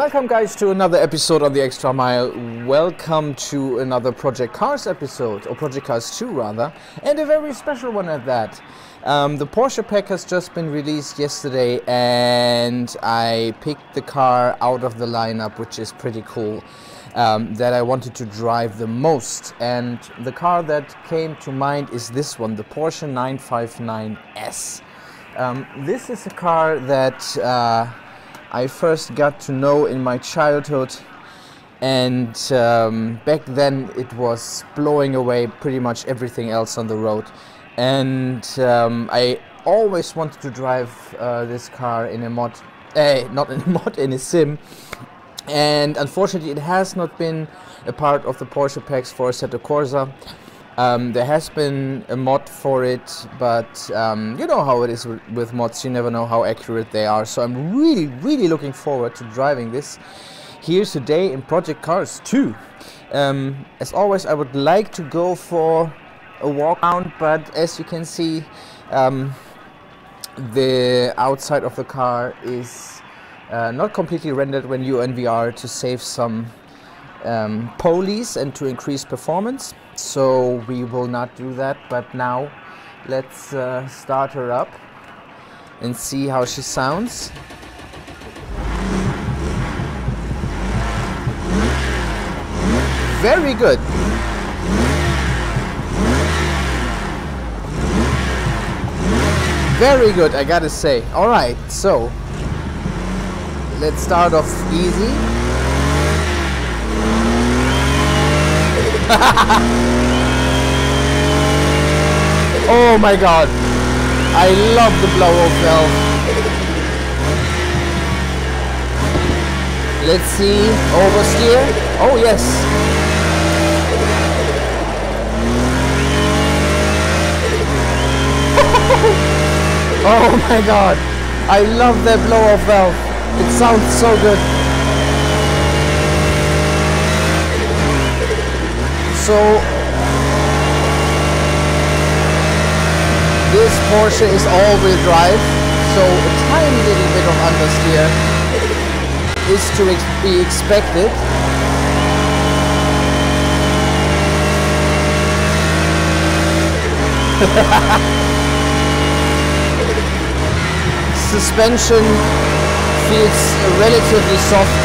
Welcome guys to another episode on the Extra Mile. Welcome to another Project Cars episode, or Project Cars 2 rather, and a very special one at that. The Porsche pack has just been released yesterday and I picked the car out of the lineup, which is pretty cool, that I wanted to drive the most. And the car that came to mind is this one, the Porsche 959S. This is a car that I first got to know in my childhood, and back then it was blowing away pretty much everything else on the road, and I always wanted to drive this car in a mod, not in a mod, in a sim, and unfortunately it has not been a part of the Porsche packs for Assetto Corsa. There has been a mod for it, but you know how it is with mods, you never know how accurate they are. So I'm really looking forward to driving this here today in Project Cars 2. As always, I would like to go for a walk around, but as you can see, the outside of the car is not completely rendered when you're in VR to save some pulleys and to increase performance. So we will not do that, but now let's start her up and see how she sounds. Very good. Very good, I gotta say. Alright, so let's start off easy. Oh my god, I love the blow-off valve. Let's see, oversteer. Oh yes. Oh my god, I love that blow-off valve. It sounds so good. So this Porsche is all-wheel drive, so a tiny little bit of understeer is to be expected. Suspension feels relatively soft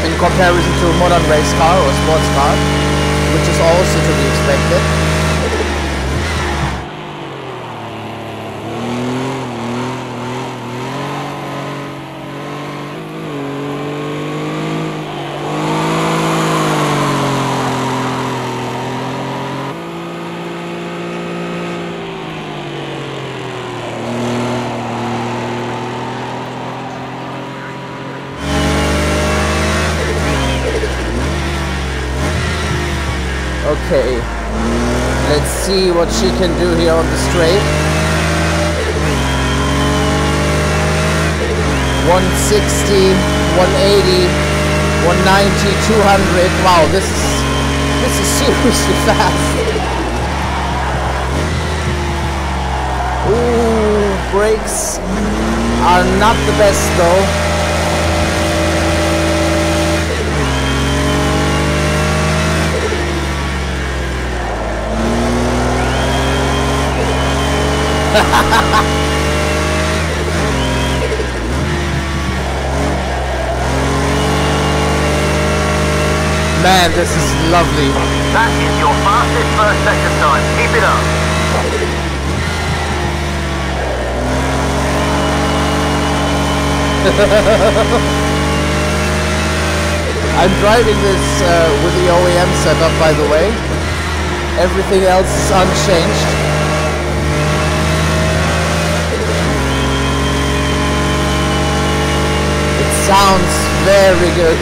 in comparison to a modern race car or sports car, which is also to be expected. Okay, let's see what she can do here on the straight. 160, 180, 190, 200. Wow, this is seriously fast. Ooh, brakes are not the best though. Man, this is lovely. That is your fastest first sector time. Keep it up. I'm driving this with the OEM setup, by the way. Everything else is unchanged. Sounds very good.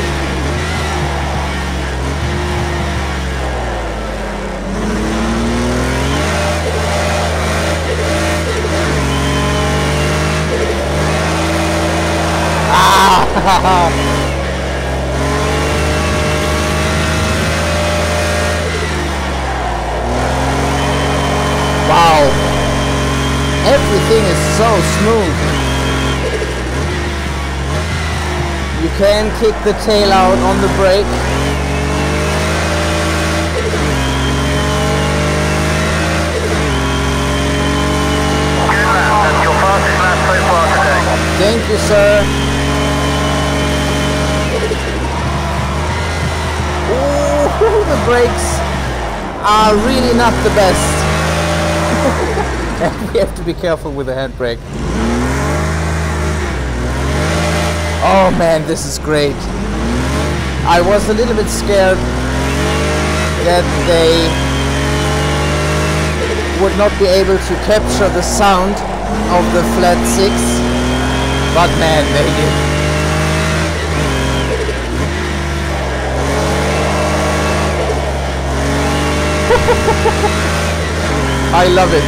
Wow. Everything is so smooth. You can kick the tail out on the brake. That's your fastest lap so far today. Thank you, sir. Ooh, the brakes are really not the best. And we have to be careful with the handbrake. Oh man, this is great. I was a little bit scared that they would not be able to capture the sound of the flat 6, but man, they did. I love it.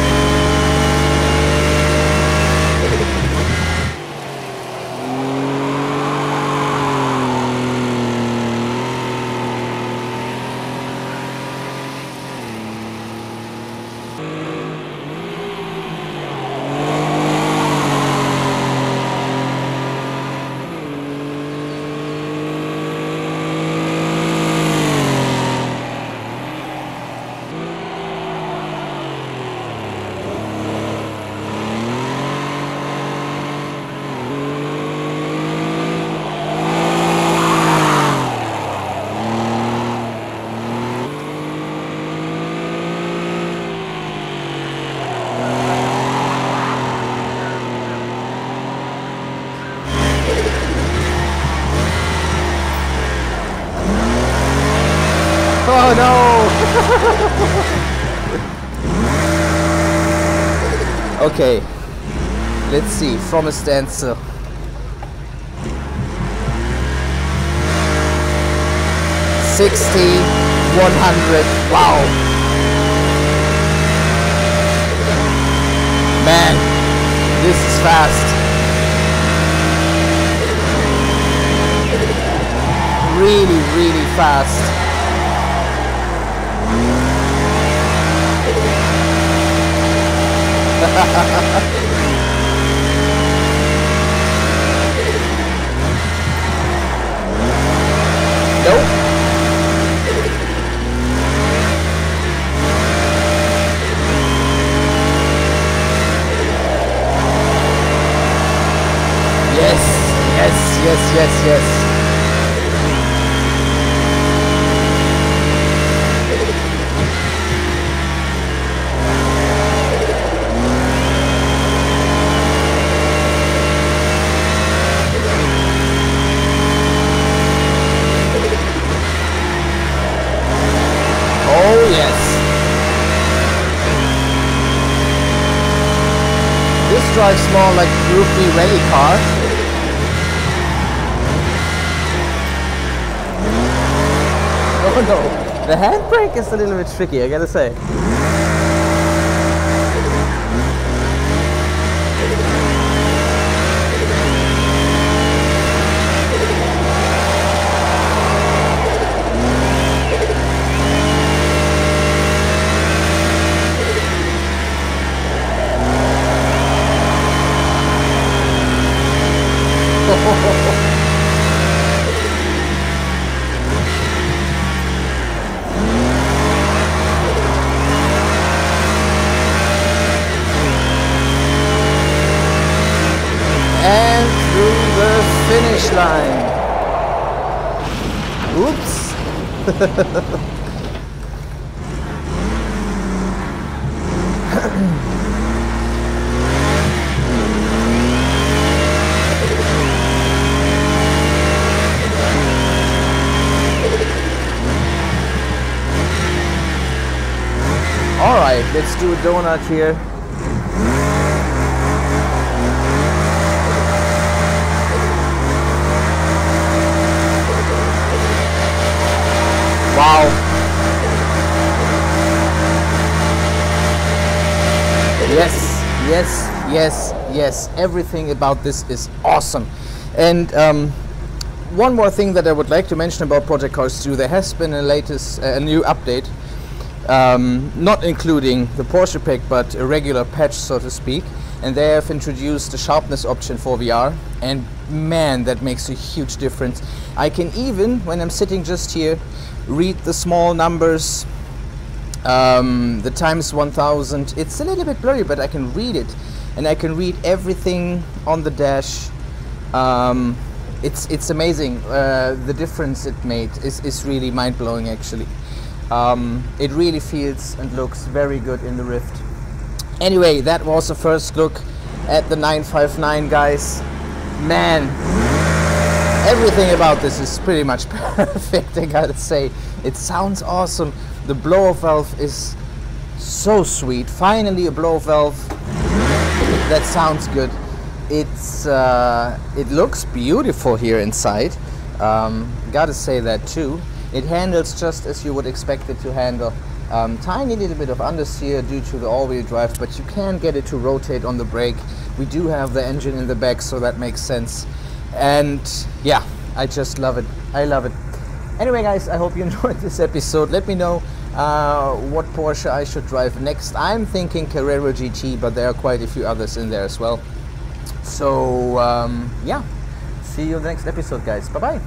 Oh no! Okay, let's see, from a standstill. $60,100. Wow! Man, this is fast. Really, really fast. Nope. Yes, yes, yes, yes, yes. Oh yes. This drives more like a groovy rally car. Oh no, the handbrake is a little bit tricky, I gotta say. And through the finish line. Oops. All right, let's do a donut here. Wow. Yes, yes, yes, yes. Everything about this is awesome. And one more thing that I would like to mention about Project Cars 2, there has been a new update. not including the Porsche pack, but a regular patch, so to speak. And they have introduced the sharpness option for VR, and man, that makes a huge difference. I can even, when I'm sitting just here, read the small numbers, the times 1000. It's a little bit blurry, but I can read it, and I can read everything on the dash. It's amazing. The difference it made is really mind-blowing, actually. It really feels and looks very good in the Rift. Anyway, that was the first look at the 959, guys. Man, everything about this is pretty much perfect, I gotta say. It sounds awesome. The blow-off valve is so sweet. Finally a blow-off valve that sounds good. It looks beautiful here inside. Gotta say that too. It handles just as you would expect it to handle. Tiny little bit of understeer due to the all-wheel drive, but you can get it to rotate on the brake. We do have the engine in the back, so that makes sense. And yeah, I just love it. I love it. Anyway, guys, I hope you enjoyed this episode. Let me know what Porsche I should drive next. I'm thinking Carrera GT, but there are quite a few others in there as well. So yeah, see you in the next episode, guys. Bye bye.